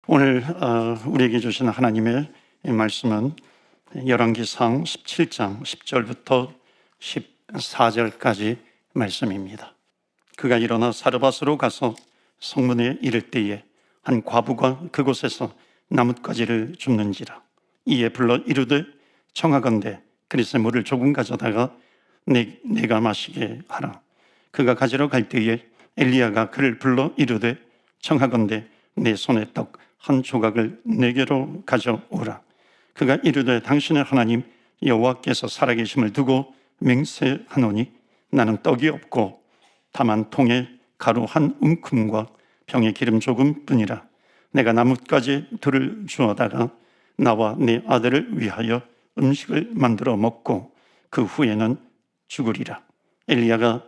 오늘 우리에게 주신 하나님의 말씀은 열왕기상 17장 10절부터 14절까지 말씀입니다. 그가 일어나 사르밧으로 가서 성문에 이를 때에 한 과부가 그곳에서 나뭇가지를 줍는지라. 이에 불러 이르되 청하건대 그릇에 물을 조금 가져다가 내가 마시게 하라. 그가 가지러 갈 때에 엘리야가 그를 불러 이르되 청하건대 내 손에 떡 한 조각을 내게로 가져오라. 그가 이르되 당신의 하나님 여호와께서 살아계심을 두고 맹세하노니 나는 떡이 없고 다만 통에 가루 한 움큼과 병에 기름 조금 뿐이라. 내가 나뭇가지 둘을 주어다가 나와 네 아들을 위하여 음식을 만들어 먹고 그 후에는 죽으리라. 엘리야가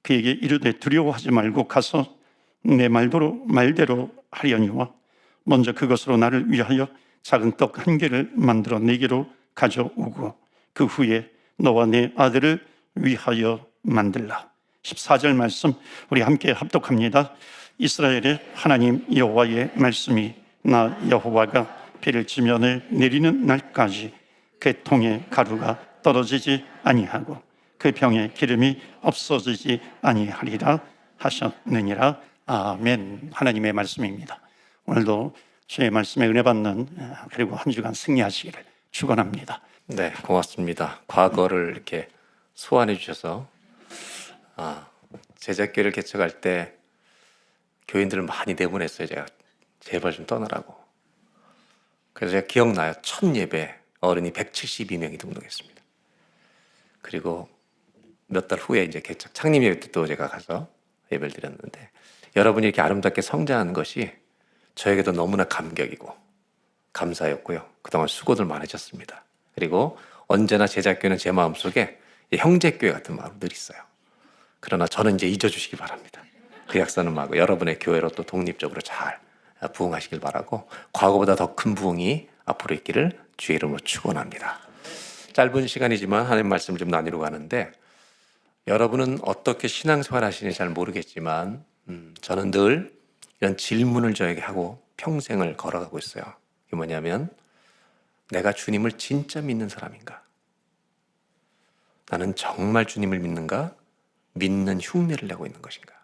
그에게 이르되 두려워하지 말고 가서 내 말대로 하려니와 먼저 그것으로 나를 위하여 작은 떡 한 개를 만들어 내게로 가져오고 그 후에 너와 내 아들을 위하여 만들라. 14절 말씀 우리 함께 합독합니다. 이스라엘의 하나님 여호와의 말씀이 나 여호와가 비를 지면에 내리는 날까지 그 통에 가루가 떨어지지 아니하고 그 병에 기름이 없어지지 아니하리라 하셨느니라. 아멘. 하나님의 말씀입니다. 오늘도 주의 말씀에 은혜 받는 그리고 한 주간 승리하시기를 축원합니다. 네, 고맙습니다. 과거를 이렇게 소환해 주셔서 제자교회를 개척할 때 교인들을 많이 내보냈어요. 제가 제발 좀 떠나라고. 그래서 제가 기억나요. 첫 예배 어른이 172명이 등록했습니다. 그리고 몇 달 후에 이제 개척 창립 예배 때 또 제가 가서 예배를 드렸는데 여러분이 이렇게 아름답게 성장하는 것이 저에게도 너무나 감격이고 감사였고요. 그동안 수고들 많으셨습니다. 그리고 언제나 제자교회는 제 마음속에 형제교회 같은 마음이 늘 있어요. 그러나 저는 이제 잊어주시기 바랍니다. 그 약속은 하고 여러분의 교회로 또 독립적으로 잘 부흥하시길 바라고 과거보다 더 큰 부흥이 앞으로 있기를 주의 이름으로 축원합니다. 짧은 시간이지만 하나님 말씀을 좀 나누려고 하는데 여러분은 어떻게 신앙생활 하시는지 잘 모르겠지만 저는 늘 이런 질문을 저에게 하고 평생을 걸어가고 있어요. 이게 뭐냐면 내가 주님을 진짜 믿는 사람인가? 나는 정말 주님을 믿는가? 믿는 흉내를 내고 있는 것인가?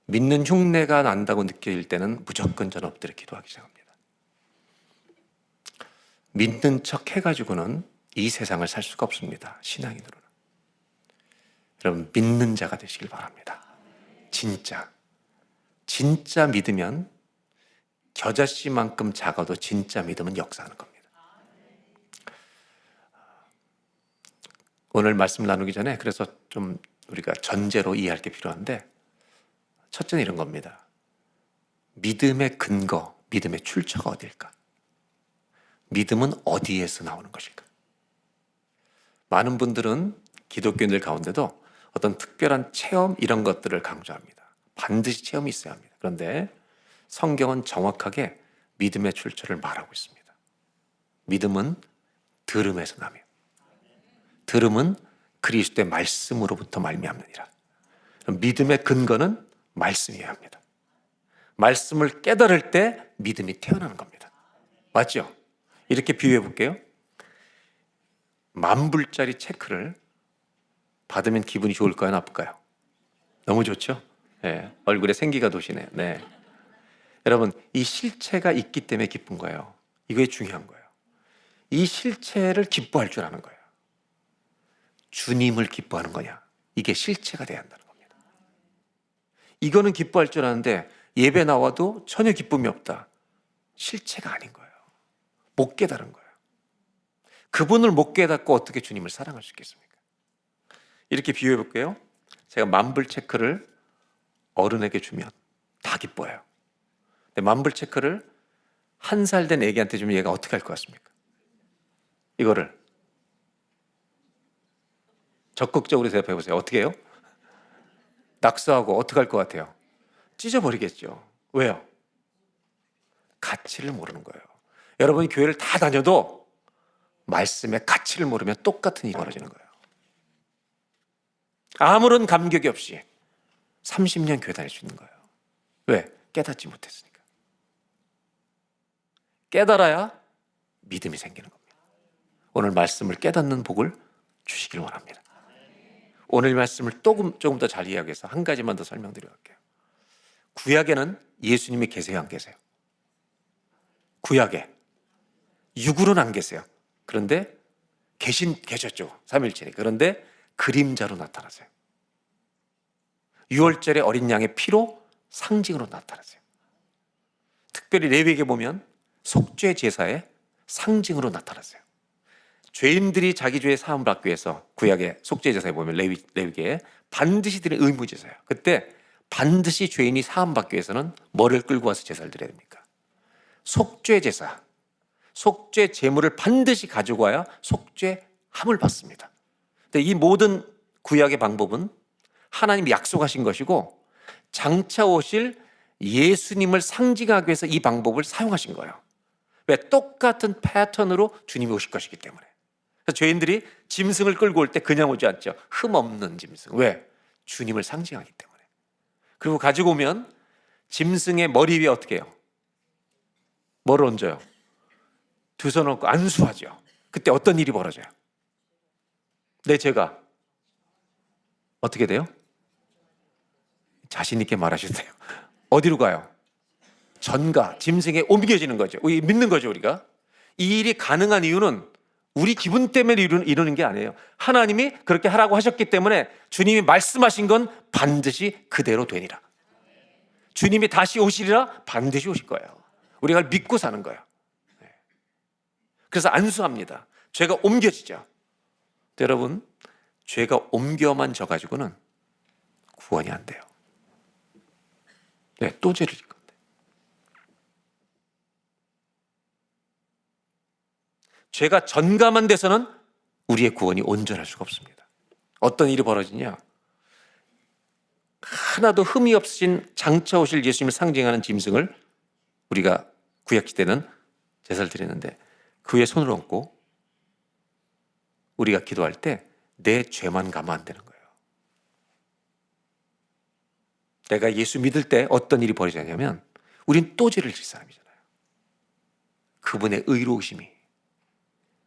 믿는 흉내가 난다고 느껴질 때는 무조건 저는 엎드려 기도하기 시작합니다. 믿는 척 해가지고는 이 세상을 살 수가 없습니다. 신앙인으로는. 여러분 믿는 자가 되시길 바랍니다. 진짜 믿으면 겨자씨만큼 작아도 진짜 믿으면 역사하는 겁니다. 오늘 말씀 나누기 전에 그래서 좀 우리가 전제로 이해할 게 필요한데 첫째는 이런 겁니다. 믿음의 근거, 믿음의 출처가 어디일까? 믿음은 어디에서 나오는 것일까? 많은 분들은 기독교인들 가운데도 어떤 특별한 체험 이런 것들을 강조합니다. 반드시 체험이 있어야 합니다. 그런데 성경은 정확하게 믿음의 출처를 말하고 있습니다. 믿음은 들음에서 나며 들음은 그리스도의 말씀으로부터 말미암느니라. 믿음의 근거는 말씀이어야 합니다. 말씀을 깨달을 때 믿음이 태어나는 겁니다. 맞죠? 이렇게 비유해 볼게요. 10,000불짜리 체크를 받으면 기분이 좋을까요? 나쁠까요? 너무 좋죠? 네, 얼굴에 생기가 도시네요. 네. 여러분, 이 실체가 있기 때문에 기쁜 거예요. 이게 중요한 거예요. 이 실체를 기뻐할 줄 아는 거예요. 주님을 기뻐하는 거냐? 이게 실체가 돼야 한다는 겁니다. 이거는 기뻐할 줄 아는데 예배 나와도 전혀 기쁨이 없다. 실체가 아닌 거예요. 못 깨달은 거예요. 그분을 못 깨닫고 어떻게 주님을 사랑할 수 있겠습니까? 이렇게 비유해 볼게요. 제가 10,000불 체크를 어른에게 주면 다 기뻐해요. 근데 10,000불 체크를 1살 된 애기한테 주면 얘가 어떻게 할 것 같습니까? 이거를 적극적으로 대답해 보세요. 어떻게 해요? 낙서하고 어떻게 할 것 같아요? 찢어버리겠죠. 왜요? 가치를 모르는 거예요. 여러분이 교회를 다 다녀도 말씀의 가치를 모르면 똑같은 일이 벌어지는 거예요. 아무런 감격이 없이 30년 교회 다닐 수 있는 거예요. 왜? 깨닫지 못했으니까. 깨달아야 믿음이 생기는 겁니다. 오늘 말씀을 깨닫는 복을 주시길 원합니다. 오늘 말씀을 조금 더 잘 이해하기 위해서 한 가지만 더 설명드려 갈게요. 구약에는 예수님이 계세요, 안 계세요? 구약에 육으로는 안 계세요. 그런데 계셨죠, 삼일체니. 그런데 그림자로 나타나세요. 유월절에 어린 양의 피로 상징으로 나타나세요. 특별히 레위기에 보면 속죄 제사의 상징으로 나타나세요. 죄인들이 자기 죄의 사함을 받기 위해서 구약의 속죄 제사에 보면 레위기에 반드시 드리는 의무 제사예요. 그때 반드시 죄인이 사함 받기 위해서는 뭐를 끌고 와서 제사를 드려야 됩니까? 속죄 제사, 속죄 제물을 반드시 가지고 와야 속죄함을 받습니다. 근데 이 모든 구약의 방법은 하나님이 약속하신 것이고 장차 오실 예수님을 상징하기 위해서 이 방법을 사용하신 거예요. 왜? 똑같은 패턴으로 주님이 오실 것이기 때문에. 그래서 죄인들이 짐승을 끌고 올 때 그냥 오지 않죠. 흠 없는 짐승. 왜? 주님을 상징하기 때문에. 그리고 가지고 오면 짐승의 머리 위에 어떻게 해요? 뭐를 얹어요? 두 손 얹고 안수하죠. 그때 어떤 일이 벌어져요? 내 죄가 어떻게 돼요? 자신 있게 말하셔도 돼요. 어디로 가요? 전가, 짐승에 옮겨지는 거죠. 믿는 거죠, 우리가. 이 일이 가능한 이유는 우리 기분 때문에 이루는 게 아니에요. 하나님이 그렇게 하라고 하셨기 때문에 주님이 말씀하신 건 반드시 그대로 되니라. 주님이 다시 오시리라 반드시 오실 거예요. 우리가 믿고 사는 거예요. 그래서 안수합니다. 죄가 옮겨지죠. 여러분, 죄가 옮겨만 져가지고는 구원이 안 돼요. 네, 또 죄를 짓 건데. 죄가 전가만 돼서는 우리의 구원이 온전할 수가 없습니다. 어떤 일이 벌어지냐? 하나도 흠이 없으신 장차 오실 예수님을 상징하는 짐승을 우리가 구약시대는 제사를 드리는데 그 위에 손을 얹고 우리가 기도할 때 내 죄만 가면 안 되는 거예요. 내가 예수 믿을 때 어떤 일이 벌어지냐면 우린 또 죄를 질 사람이잖아요. 그분의 의로우심이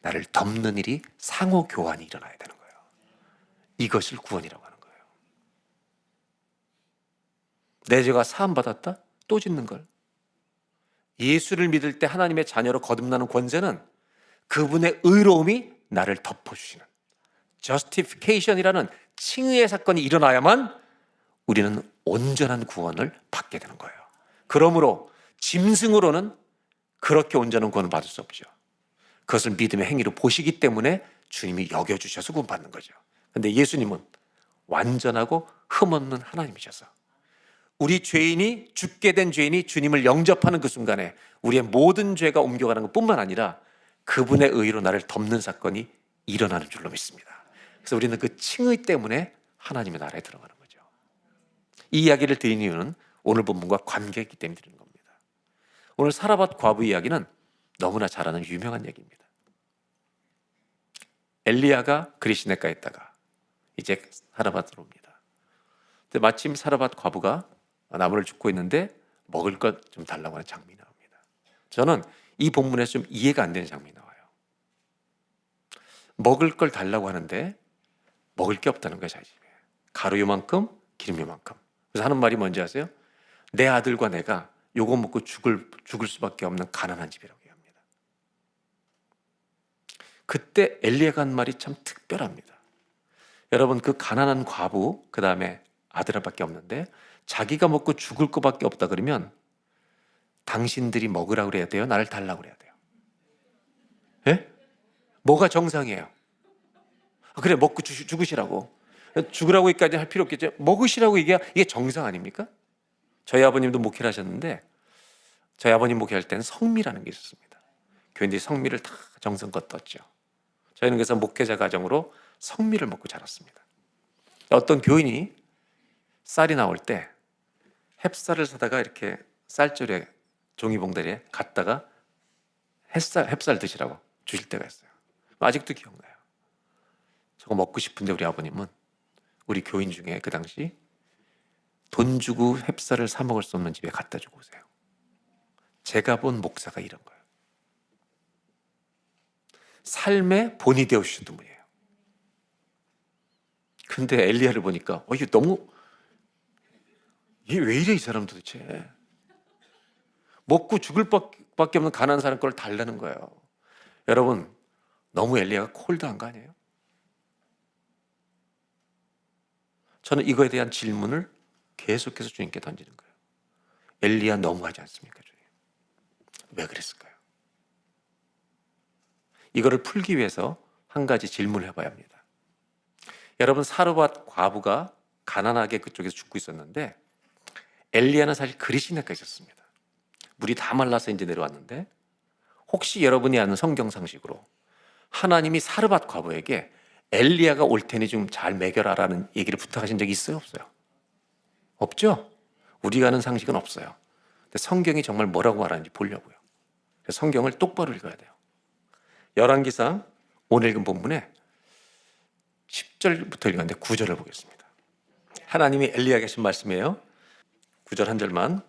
나를 덮는 일이 상호 교환이 일어나야 되는 거예요. 이것을 구원이라고 하는 거예요. 내 죄가 사함받았다? 또 짓는 걸. 예수를 믿을 때 하나님의 자녀로 거듭나는 권세는 그분의 의로움이 나를 덮어주시는 justification이라는 칭의의 사건이 일어나야만 우리는 온전한 구원을 받게 되는 거예요. 그러므로 짐승으로는 그렇게 온전한 구원을 받을 수 없죠. 그것을 믿음의 행위로 보시기 때문에 주님이 여겨주셔서 구원받는 거죠. 그런데 예수님은 완전하고 흠없는 하나님이셔서 우리 죄인이, 죽게 된 죄인이 주님을 영접하는 그 순간에 우리의 모든 죄가 옮겨가는 것뿐만 아니라 그분의 의로 나를 덮는 사건이 일어나는 줄로 믿습니다. 그래서 우리는 그 칭의 때문에 하나님의 나라에 들어가는 거죠. 이 이야기를 드리는 이유는 오늘 본문과 관계있기 때문에 드리는 겁니다. 오늘 사라밧 과부 이야기는 너무나 잘 아는 유명한 얘기입니다. 엘리야가 그리시네가에 있다가 이제 사라밧으로 옵니다. 근데 마침 사라밧 과부가 나무를 줍고 있는데 먹을 것 좀 달라고 하는 장면이 나옵니다. 저는 이 본문에서 좀 이해가 안 되는 장면이 나와요. 먹을 걸 달라고 하는데 먹을 게 없다는 거예요, 자기 집에. 가루 요만큼, 기름 요만큼. 그래서 하는 말이 뭔지 아세요? 내 아들과 내가 요거 먹고 죽을 수밖에 없는 가난한 집이라고 얘기합니다. 그때 엘리야가 한 말이 참 특별합니다. 여러분, 그 가난한 과부, 그 다음에 아들밖에 없는데 자기가 먹고 죽을 것밖에 없다 그러면 당신들이 먹으라고 그래야 돼요? 나를 달라고 그래야 돼요? 예? 뭐가 정상이에요? 그래, 먹고 죽으시라고. 죽으라고 얘기까지 할 필요 없겠죠. 먹으시라고 얘기해야 이게 정상 아닙니까? 저희 아버님도 목회를 하셨는데 저희 아버님 목회할 때는 성미라는 게 있었습니다. 교인들이 성미를 다 정성껏 떴죠. 저희는 그래서 목회자 가정으로 성미를 먹고 자랐습니다. 어떤 교인이 쌀이 나올 때 햅쌀을 사다가 이렇게 쌀줄에 종이봉다리에 갖다가 햅쌀 드시라고 주실 때가 있어요. 아직도 기억나요. 저거 먹고 싶은데 우리 아버님은 우리 교인 중에 그 당시 돈 주고 햅쌀을 사 먹을 수 없는 집에 갖다 주고 오세요. 제가 본 목사가 이런 거예요. 삶의 본이 되어주셨던 분이에요. 근데 엘리야를 보니까 이게 너무, 이게 왜 이래 이 사람 도대체. 먹고 죽을 밖에 없는 가난한 사람 걸 달라는 거예요. 여러분, 너무 엘리야가 콜드한 거 아니에요? 저는 이거에 대한 질문을 계속해서 주님께 던지는 거예요. 엘리야 너무하지 않습니까, 주님? 왜 그랬을까요? 이거를 풀기 위해서 한 가지 질문을 해봐야 합니다. 여러분, 사르밧 과부가 가난하게 그쪽에서 죽고 있었는데 엘리야는 사실 그리시네가 있었습니다. 물이 다 말라서 이제 내려왔는데, 혹시 여러분이 아는 성경 상식으로 하나님이 사르밧 과부에게 엘리야가 올 테니 좀 잘 먹여라라는 얘기를 부탁하신 적이 있어요, 없어요? 없죠? 우리가 아는 상식은 없어요. 근데 성경이 정말 뭐라고 말하는지 보려고요. 그래서 성경을 똑바로 읽어야 돼요. 열왕기상 오늘 읽은 본문에 10절부터 읽었는데 9절을 보겠습니다. 하나님이 엘리야에게 하신 말씀이에요. 9절 한 절만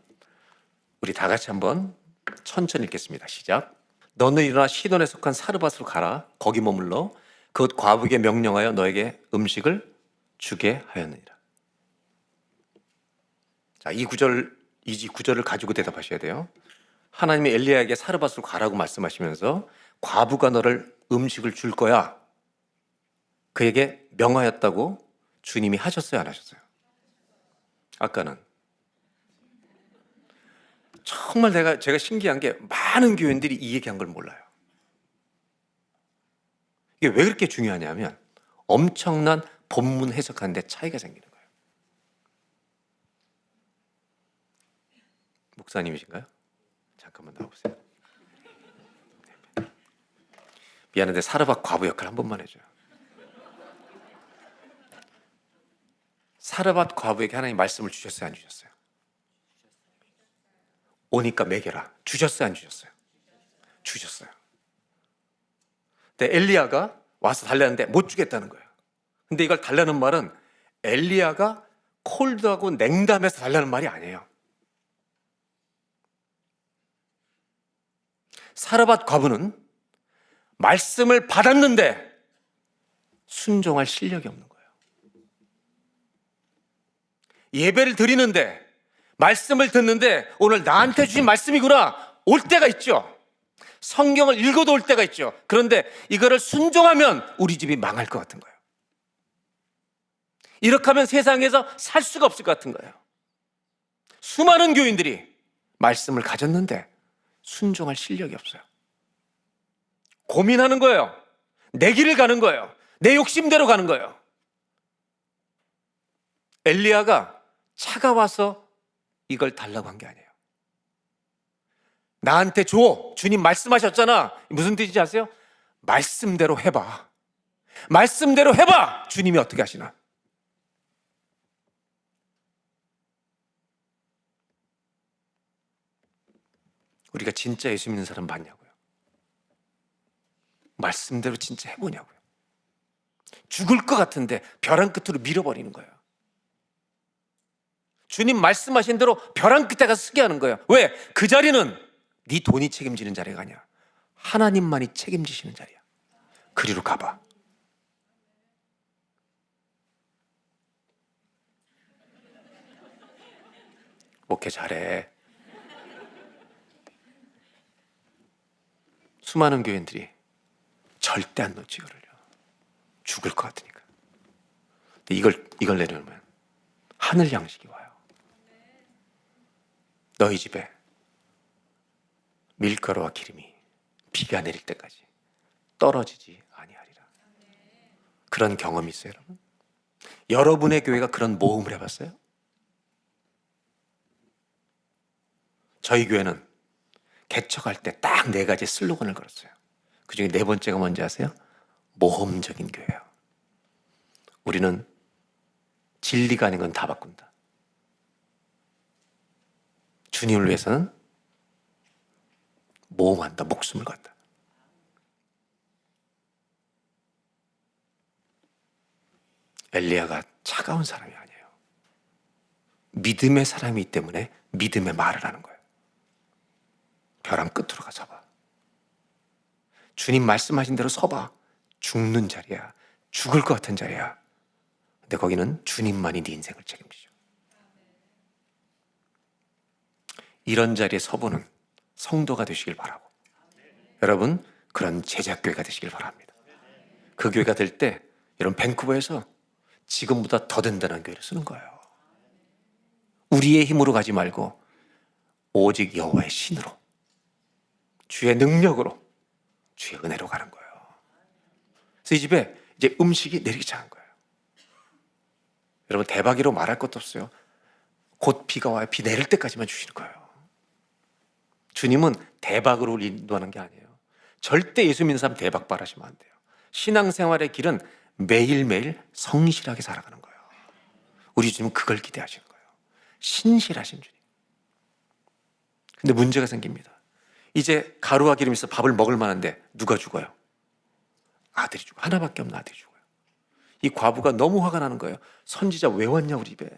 우리 다 같이 한번 천천히 읽겠습니다. 시작. 너는 일어나 시돈에 속한 사르밧으로 가라. 거기 머물러 그곳 과부에게 명령하여 너에게 음식을 주게 하였느니라. 자, 이 구절을 가지고 대답하셔야 돼요. 하나님이 엘리야에게 사르밧으로 가라고 말씀하시면서 과부가 너를 음식을 줄 거야, 그에게 명하였다고 주님이 하셨어요, 안 하셨어요? 아까는. 정말 제가 신기한 게 많은 교인들이 이 얘기한 걸 몰라요. 이게 왜 그렇게 중요하냐면 엄청난 본문 해석하는데 차이가 생기는 거예요. 목사님이신가요? 잠깐만 나와보세요. 미안한데 사르밧 과부 역할 한 번만 해줘요. 사르밧 과부에게 하나님 말씀을 주셨어요, 안 주셨어요? 오니까 먹여라. 주셨어요, 안 주셨어요? 주셨어요. 근데 엘리야가 와서 달라는데 못 주겠다는 거예요. 근데 이걸 달라는 말은 엘리야가 콜드하고 냉담해서 달라는 말이 아니에요. 사르밧 과부는 말씀을 받았는데 순종할 실력이 없는 거예요. 예배를 드리는데, 말씀을 듣는데 오늘 나한테 주신 말씀이구나 올 때가 있죠. 성경을 읽어도 올 때가 있죠. 그런데 이거를 순종하면 우리 집이 망할 것 같은 거예요. 이렇게 하면 세상에서 살 수가 없을 것 같은 거예요. 수많은 교인들이 말씀을 가졌는데 순종할 실력이 없어요. 고민하는 거예요. 내 길을 가는 거예요. 내 욕심대로 가는 거예요. 엘리야가 차가워서 이걸 달라고 한 게 아니에요. 나한테 줘. 주님 말씀하셨잖아. 무슨 뜻인지 아세요? 말씀대로 해봐. 말씀대로 해봐. 주님이 어떻게 하시나. 우리가 진짜 예수 믿는 사람 맞냐고요? 말씀대로 진짜 해보냐고요? 죽을 것 같은데 벼랑 끝으로 밀어버리는 거예요. 주님 말씀하신 대로 벼랑 끝에 가서 쓰게 하는 거예요. 왜? 그 자리는 네 돈이 책임지는 자리가 아니야. 하나님만이 책임지시는 자리야. 그리로 가봐. 목회 잘해. 수많은 교인들이 절대 안 놓지 이거를요. 죽을 것 같으니까. 근데 이걸 내려놓으면 하늘 양식이 와요. 너희 집에 밀가루와 기름이 비가 내릴 때까지 떨어지지 아니하리라. 그런 경험이 있어요, 여러분? 여러분의 교회가 그런 모험을 해봤어요? 저희 교회는 개척할 때 딱 4가지 슬로건을 걸었어요. 그중에 4번째가 뭔지 아세요? 모험적인 교회예요. 우리는 진리가 아닌 건 다 바꾼다. 주님을 위해서는 모험한다. 목숨을 건다. 엘리야가 차가운 사람이 아니에요. 믿음의 사람이기 때문에 믿음의 말을 하는 거예요. 벼랑 끝으로 가서 봐. 주님 말씀하신 대로 서봐. 죽는 자리야. 죽을 것 같은 자리야. 근데 거기는 주님만이 네 인생을 책임지죠. 이런 자리에 서보는 성도가 되시길 바라고, 여러분 그런 제자교회가 되시길 바랍니다. 그 교회가 될 때 여러분 밴쿠버에서 지금보다 더 든든한 교회를 쓰는 거예요. 우리의 힘으로 가지 말고 오직 여호와의 신으로, 주의 능력으로, 주의 은혜로 가는 거예요. 그래서 이 집에 이제 음식이 내리기 시작한 거예요. 여러분 대박이라고 말할 것도 없어요. 곧 비가 와요. 비 내릴 때까지만 주시는 거예요. 주님은 대박으로 인도하는 게 아니에요. 절대 예수 믿는 사람 대박 바라시면 안 돼요. 신앙생활의 길은 매일매일 성실하게 살아가는 거예요. 우리 주님은 그걸 기대하시는 거예요. 신실하신 주님. 근데 문제가 생깁니다. 이제 가루와 기름이 있어 밥을 먹을 만한데 누가 죽어요? 아들이 죽어요. 하나밖에 없는 아들이 죽어요. 이 과부가 너무 화가 나는 거예요. 선지자 왜 왔냐 우리 집에.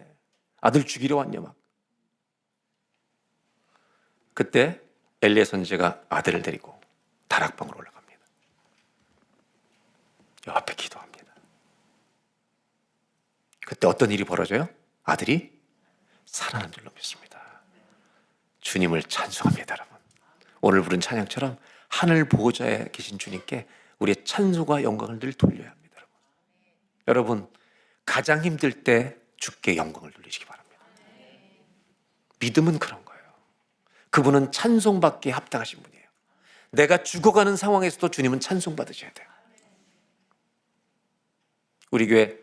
아들 죽이려 왔냐 막. 그때 엘리야 선지자가 아들을 데리고 다락방으로 올라갑니다. 옆에 기도합니다. 그때 어떤 일이 벌어져요? 아들이 살아난 줄로 믿습니다. 주님을 찬송합니다, 여러분. 오늘 부른 찬양처럼 하늘 보호자에 계신 주님께 우리의 찬송과 영광을 늘 돌려야 합니다, 여러분. 여러분 가장 힘들 때 주께 영광을 돌리시기 바랍니다. 믿음은 그런 거예요. 그분은 찬송받기에 합당하신 분이에요. 내가 죽어가는 상황에서도 주님은 찬송받으셔야 돼요. 우리 교회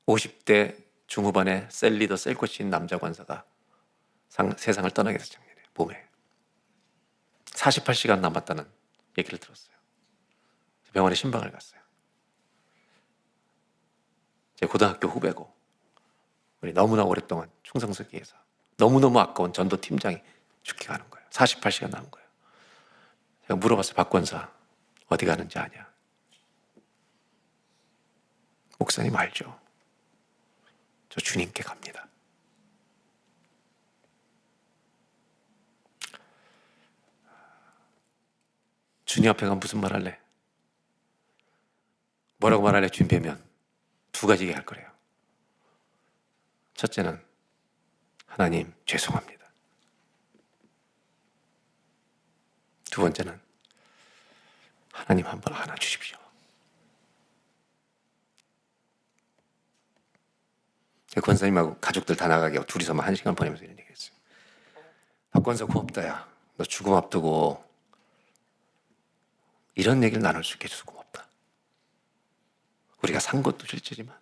50대 중후반에 셀리더 셀코치인 남자 권사가 세상을 떠나게 됐어요. 작년에 봄에 48시간 남았다는 얘기를 들었어요. 병원에 신방을 갔어요. 제 고등학교 후배고 우리 너무나 오랫동안 충성스럽게 너무너무 아까운 전도팀장이 죽게 가는 거예요. 48시간 남은 거예요. 제가 물어봤어요. 박 권사 어디 가는지 아냐? 목사님 알죠? 저 주님께 갑니다. 주님 앞에 가면 무슨 말 할래? 뭐라고 말할래? 주님 뵈면 두 가지 얘기할 거래요. 첫째는 하나님 죄송합니다. 두 번째는 하나님 한번 안아 주십시오. 권사님하고 가족들 다 나가게 둘이서만 1시간 보내면서 이런 얘기 했어요. 박 권사 고맙다 야. 너 죽음 앞두고 이런 얘기를 나눌 수 있게 해줘서 고맙다. 우리가 산 것도 실제지만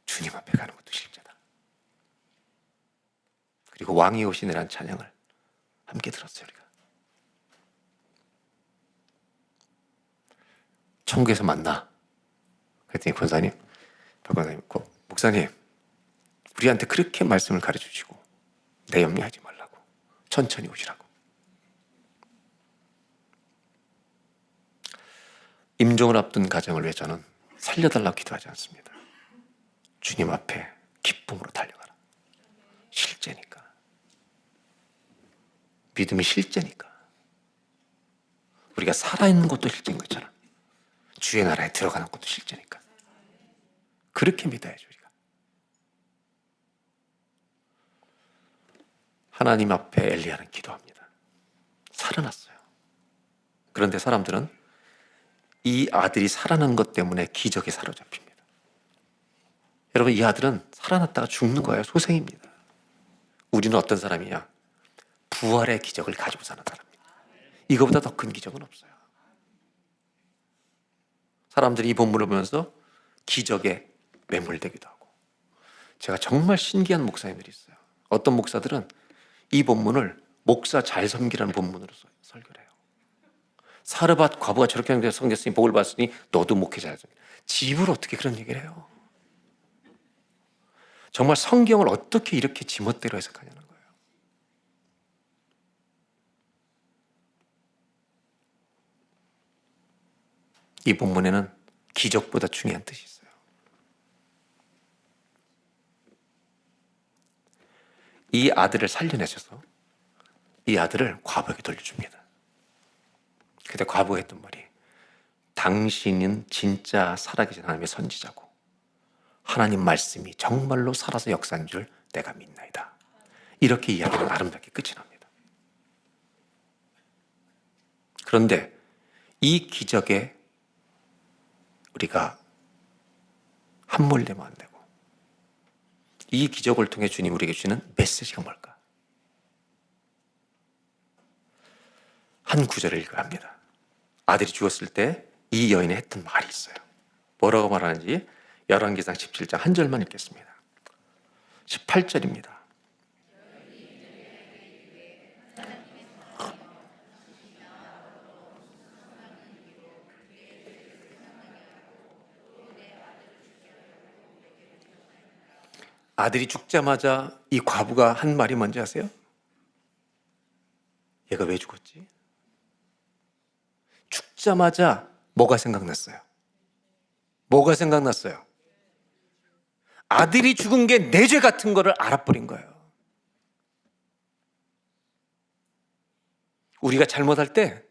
주님 앞에 가는 것도 실제다. 그리고 왕이 오시느라는 찬양을 함께 들었어요. 우리가 천국에서 만나. 그랬더니 권사님, 박 권사님, 목사님 우리한테 그렇게 말씀을 가르쳐주시고 내 염려하지 말라고 천천히 오시라고. 임종을 앞둔 가정을 위해 저는 살려달라고 기도하지 않습니다. 주님 앞에 기쁨으로 달려가라. 실제니까. 믿음이 실제니까. 우리가 살아있는 것도 실제인 것처럼 주의 나라에 들어가는 것도 실제니까. 그렇게 믿어야죠. 우리가 하나님 앞에 엘리야는 기도합니다. 살아났어요. 그런데 사람들은 이 아들이 살아난 것 때문에 기적에 사로잡힙니다. 여러분 이 아들은 살아났다가 죽는 거예요. 소생입니다. 우리는 어떤 사람이냐? 부활의 기적을 가지고 사는 사람입니다. 이거보다 더 큰 기적은 없어요. 사람들이 이 본문을 보면서 기적에 매몰되기도 하고. 제가 정말 신기한 목사님들이 있어요. 어떤 목사들은 이 본문을 목사 잘 섬기라는 본문으로 설교를 해요. 사르밧 과부가 저렇게 섬겼으니 복을 받았으니 너도 목회 잘 섬겨. 집을 어떻게 그런 얘기를 해요? 정말 성경을 어떻게 이렇게 지멋대로 해석하냐는 거예요. 이 본문에는 기적보다 중요한 뜻이 있어요. 이 아들을 살려내셔서 이 아들을 과부에게 돌려줍니다. 그때 과부가 했던 말이 당신은 진짜 살아계신 하나님의 선지자고 하나님 말씀이 정말로 살아서 역사한 줄 내가 믿나이다. 이렇게 이야기는 아름답게 끝이 납니다. 그런데 이 기적에 우리가 함몰되면 안 되고, 이 기적을 통해 주님 우리에게 주시는 메시지가 뭘까? 한 구절을 읽어야 합니다. 아들이 죽었을 때 이 여인이 했던 말이 있어요. 뭐라고 말하는지 열왕기상 17장 한 절만 읽겠습니다. 18절입니다. 아들이 죽자마자 이 과부가 한 말이 뭔지 아세요? 얘가 왜 죽었지? 죽자마자 뭐가 생각났어요? 뭐가 생각났어요? 아들이 죽은 게 내 죄 같은 거를 알아버린 거예요. 우리가 잘못할 때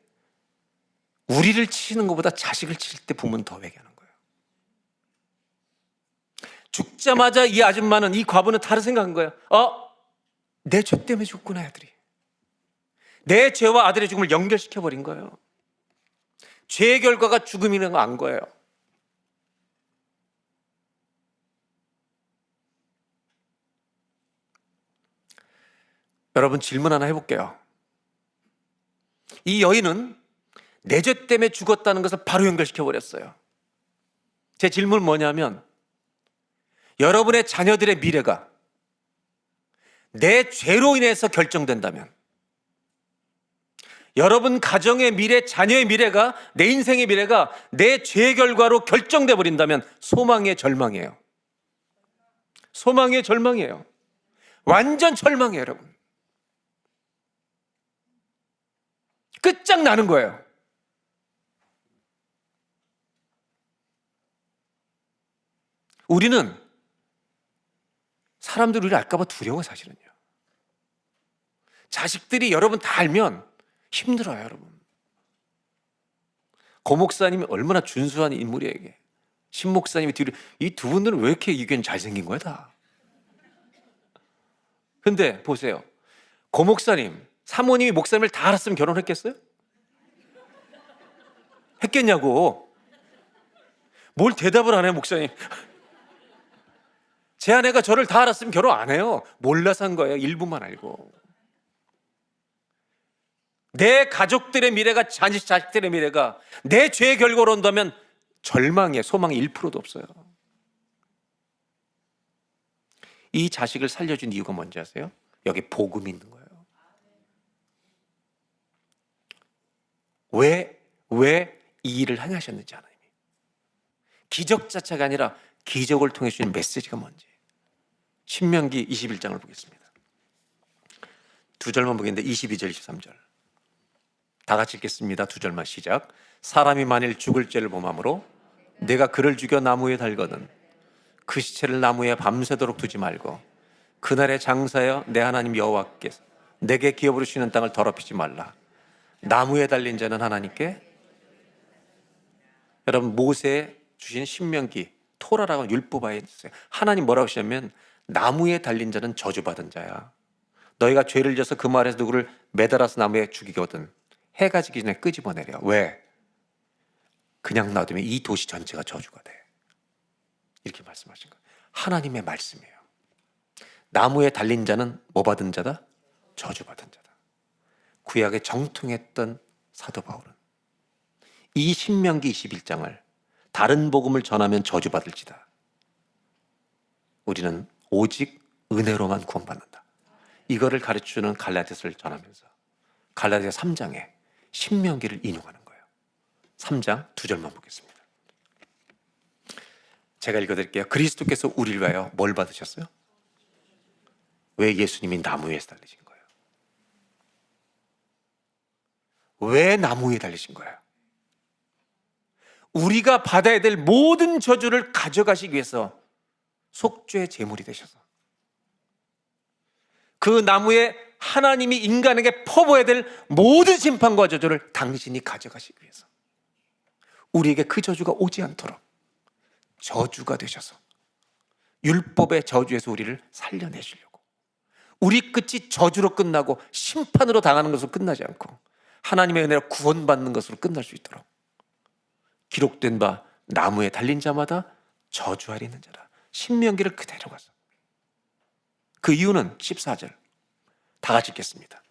우리를 치는 것보다 자식을 칠 때 부모는 더 회개하는 거예요. 죽자마자 이 아줌마는, 이 과부는 다른 생각한 거예요. 내 죄 때문에 죽구나, 아들이. 내 죄와 아들의 죽음을 연결시켜버린 거예요. 죄의 결과가 죽음이라는 거 안 거예요. 여러분, 질문 하나 해볼게요. 이 여인은 내 죄 때문에 죽었다는 것을 바로 연결시켜버렸어요. 제 질문은 뭐냐면, 여러분의 자녀들의 미래가 내 죄로 인해서 결정된다면, 여러분 가정의 미래, 자녀의 미래가, 내 인생의 미래가 내 죄의 결과로 결정돼 버린다면 소망의 절망이에요. 소망의 절망이에요. 완전 절망이에요, 여러분. 끝장나는 거예요. 우리는 사람들이 우리를 알까 봐 두려워, 사실은요. 자식들이 여러분 다 알면 힘들어요, 여러분. 고 목사님이 얼마나 준수한 인물이에요. 신 목사님이 뒤로, 이 두 분들은 왜 이렇게 이게 잘생긴 거야, 다. 근데 보세요. 고 목사님, 사모님이 목사님을 다 알았으면 결혼했겠어요? 했겠냐고. 뭘 대답을 안 해요, 목사님. 제 아내가 저를 다 알았으면 결혼 안 해요. 몰라서 한 거예요, 일부만 알고. 내 가족들의 미래가, 자식들의 미래가 내 죄의 결과로 온다면 절망에 소망이 1%도 없어요. 이 자식을 살려준 이유가 뭔지 아세요? 여기 복음이 있는 거예요. 왜 이 일을 하셨는지 하나님이. 기적 자체가 아니라 기적을 통해 주신 메시지가 뭔지. 신명기 21장을 보겠습니다. 두 절만 보겠는데 22절, 23절. 다 같이 읽겠습니다. 두 절만 시작. 사람이 만일 죽을 죄를 범함으로 내가 그를 죽여 나무에 달거든 그 시체를 나무에 밤새도록 두지 말고 그날에 장사하여 내 하나님 여호와께서 내게 기업으로 주시는 땅을 더럽히지 말라. 나무에 달린 자는 하나님께, 여러분 모세에 주신 신명기 토라라고 하는 율법에 있어요. 하나님 뭐라고 하시냐면 나무에 달린 자는 저주받은 자야. 너희가 죄를 져서 그 말에서 누구를 매달아서 나무에 죽이거든 해가 지기 전에 끄집어내려. 왜? 그냥 놔두면 이 도시 전체가 저주가 돼. 이렇게 말씀하신 거예요. 하나님의 말씀이에요. 나무에 달린 자는 뭐 받은 자다? 저주받은 자다. 구약에 정통했던 사도 바울은 이 신명기 21장을 다른 복음을 전하면 저주받을지다. 우리는 오직 은혜로만 구원받는다. 이거를 가르치는 갈라디아서를 전하면서 갈라디아 3장에 신명기를 인용하는 거예요. 3장 2절만 보겠습니다. 제가 읽어드릴게요. 그리스도께서 우리를 위하여 뭘 받으셨어요? 왜 예수님이 나무 위에 달리신 거예요? 왜 나무 위에 달리신 거예요? 우리가 받아야 될 모든 저주를 가져가시기 위해서 속죄의 제물이 되셔서 그 나무에 하나님이 인간에게 퍼부어야 될 모든 심판과 저주를 당신이 가져가시기 위해서 우리에게 그 저주가 오지 않도록 저주가 되셔서 율법의 저주에서 우리를 살려내시려고, 우리 끝이 저주로 끝나고 심판으로 당하는 것으로 끝나지 않고 하나님의 은혜로 구원받는 것으로 끝날 수 있도록 기록된 바 나무에 달린 자마다 저주 아래 있는 자라, 신명기를 그대로 가서. 그 이유는 14절 다 같이 읽겠습니다.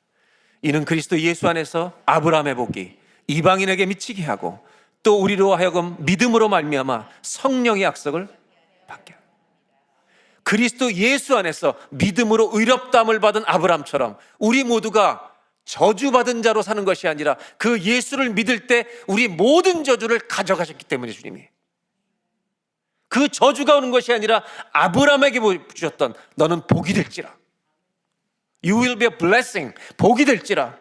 이는 그리스도 예수 안에서 아브라함의 복이 이방인에게 미치게 하고 또 우리로 하여금 믿음으로 말미암아 성령의 약속을 받게 하고, 그리스도 예수 안에서 믿음으로 의롭다함을 받은 아브라함처럼 우리 모두가 저주받은 자로 사는 것이 아니라 그 예수를 믿을 때 우리 모든 저주를 가져가셨기 때문에, 주님이 그 저주가 오는 것이 아니라 아브라함에게 주셨던 너는 복이 될지라, You will be a blessing, 복이 될지라,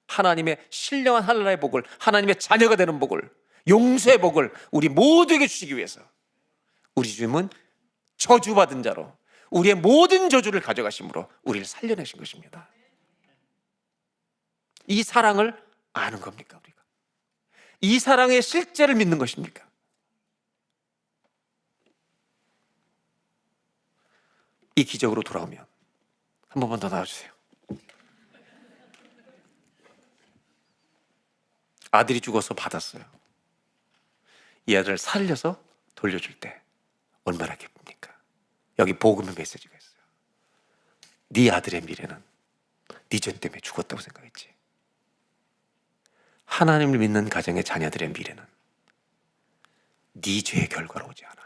하나님의 신령한 하늘나라의 복을, 하나님의 자녀가 되는 복을, 용서의 복을 우리 모두에게 주시기 위해서 우리 주님은 저주받은 자로 우리의 모든 저주를 가져가심으로 우리를 살려내신 것입니다. 이 사랑을 아는 겁니까? 우리가 이 사랑의 실제를 믿는 것입니까? 이 기적으로 돌아오면 한 번만 더 나와주세요. 아들이 죽어서 받았어요. 이 아들을 살려서 돌려줄 때 얼마나 기쁩니까? 여기 복음의 메시지가 있어요. 네 아들의 미래는 네 죄 때문에 죽었다고 생각했지. 하나님을 믿는 가정의 자녀들의 미래는 네 죄의 결과로 오지 않아.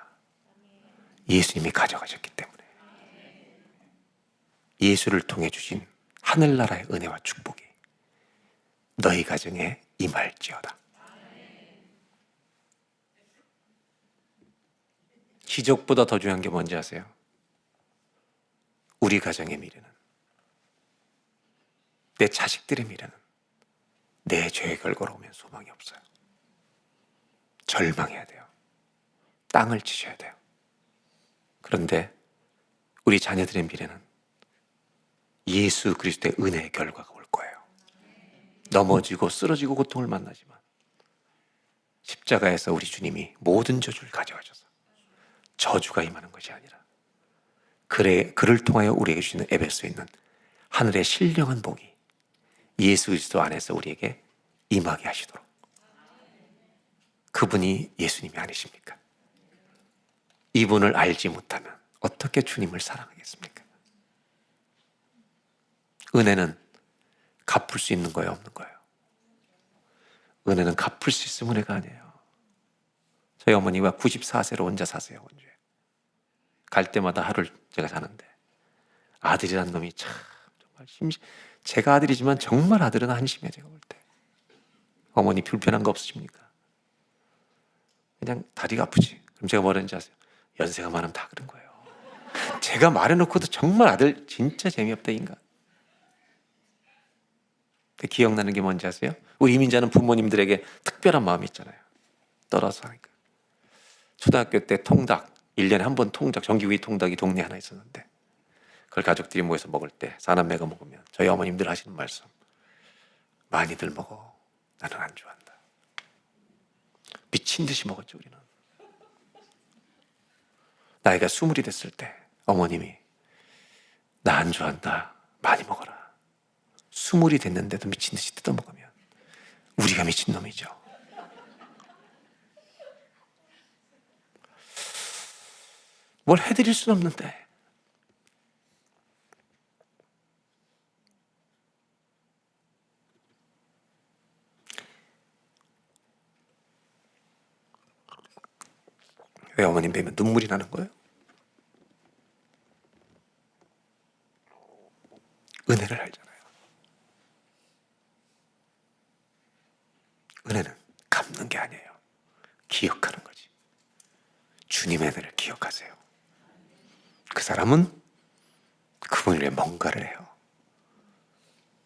예수님이 가져가셨기 때문에. 예수를 통해 주신 하늘나라의 은혜와 축복이 너희 가정에 임할지어다. 기적보다 더 중요한 게 뭔지 아세요? 우리 가정의 미래는, 내 자식들의 미래는 내 죄의 결과로 오면 소망이 없어요. 절망해야 돼요. 땅을 치셔야 돼요. 그런데 우리 자녀들의 미래는 예수 그리스도의 은혜의 결과가 올 거예요. 넘어지고 쓰러지고 고통을 만나지만 십자가에서 우리 주님이 모든 저주를 가져가셔서 저주가 임하는 것이 아니라 그를 통하여 우리에게 주시는 에베소에 있는 하늘의 신령한 복이 예수 그리스도 안에서 우리에게 임하게 하시도록. 그분이 예수님이 아니십니까? 이분을 알지 못하면 어떻게 주님을 사랑하겠습니까? 은혜는 갚을 수 있는 거예요, 없는 거예요? 은혜는 갚을 수 있으면 은혜가 아니에요. 저희 어머니가 94세로 혼자 사세요. 원주에. 갈 때마다 하루를 제가 사는데 아들이란 놈이 참 정말 제가 아들이지만 정말 아들은 한심해. 제가 볼 때 어머니 불편한 거 없으십니까? 그냥 다리가 아프지. 그럼 제가 뭐라는지 아세요? 연세가 많으면 다 그런 거예요. 제가 말해놓고도 정말 아들 진짜 재미없다 인간. 기억나는 게 뭔지 아세요? 우리 이민자는 부모님들에게 특별한 마음이 있잖아요. 떨어서 하니까. 초등학교 때 통닭, 1년에 한 번 통닭, 전기구이 통닭이 동네에 하나 있었는데 그걸 가족들이 모여서 먹을 때 사남매가 먹으면 저희 어머님들 하시는 말씀, 많이들 먹어. 나는 안 좋아한다. 미친 듯이 먹었죠, 우리는. 나이가 20이 됐을 때 어머님이 나 안 좋아한다. 많이 먹어라. 20이 됐는데도 미친 듯이 뜯어먹으면 우리가 미친 놈이죠. 뭘 해드릴 수는 없는데 왜 어머님 뵈면 눈물이 나는 거예요? 은혜를 알잖아요. 은혜는 갚는 게 아니에요. 기억하는 거지. 주님의 은혜를 기억하세요. 그 사람은 그분을 위해 뭔가를 해요.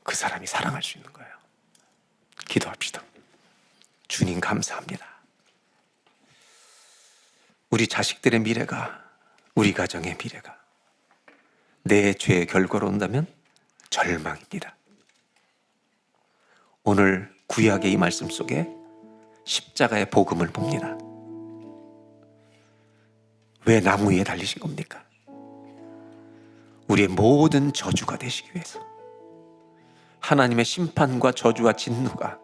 그 사람이 사랑할 수 있는 거예요. 기도합시다. 주님 감사합니다. 우리 자식들의 미래가, 우리 가정의 미래가 내 죄의 결과로 온다면 절망입니다. 오늘 구약의 이 말씀 속에 십자가의 복음을 봅니다. 왜 나무 위에 달리신 겁니까? 우리의 모든 저주가 되시기 위해서. 하나님의 심판과 저주와 진노가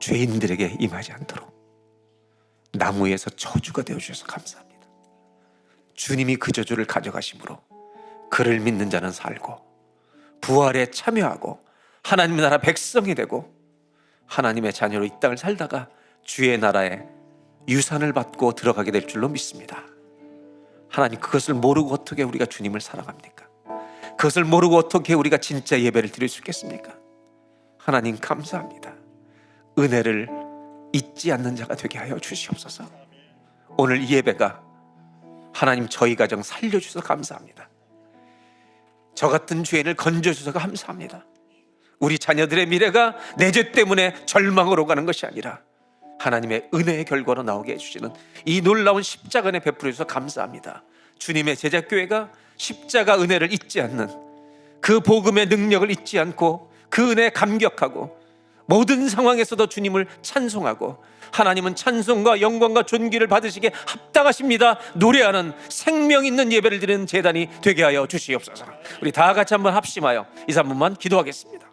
죄인들에게 임하지 않도록 나무 위에서 저주가 되어주셔서 감사합니다. 주님이 그 저주를 가져가심으로 그를 믿는 자는 살고 부활에 참여하고 하나님의 나라 백성이 되고 하나님의 자녀로 이 땅을 살다가 주의 나라에 유산을 받고 들어가게 될 줄로 믿습니다. 하나님, 그것을 모르고 어떻게 우리가 주님을 사랑합니까? 그것을 모르고 어떻게 우리가 진짜 예배를 드릴 수 있겠습니까? 하나님 감사합니다. 은혜를 잊지 않는 자가 되게 하여 주시옵소서. 오늘 이 예배가 하나님 저희 가정 살려주셔서 감사합니다. 저 같은 죄인을 건져주셔서 감사합니다. 우리 자녀들의 미래가 내 죄 때문에 절망으로 가는 것이 아니라 하나님의 은혜의 결과로 나오게 해주시는 이 놀라운 십자가 은혜 베풀어 주셔서 감사합니다. 주님의 제자교회가 십자가 은혜를 잊지 않는 그 복음의 능력을 잊지 않고 그 은혜에 감격하고 모든 상황에서도 주님을 찬송하고 하나님은 찬송과 영광과 존귀를 받으시기에 합당하십니다 노래하는 생명 있는 예배를 드리는 제단이 되게 하여 주시옵소서. 우리 다 같이 한번 합심하여 2, 3분만 기도하겠습니다.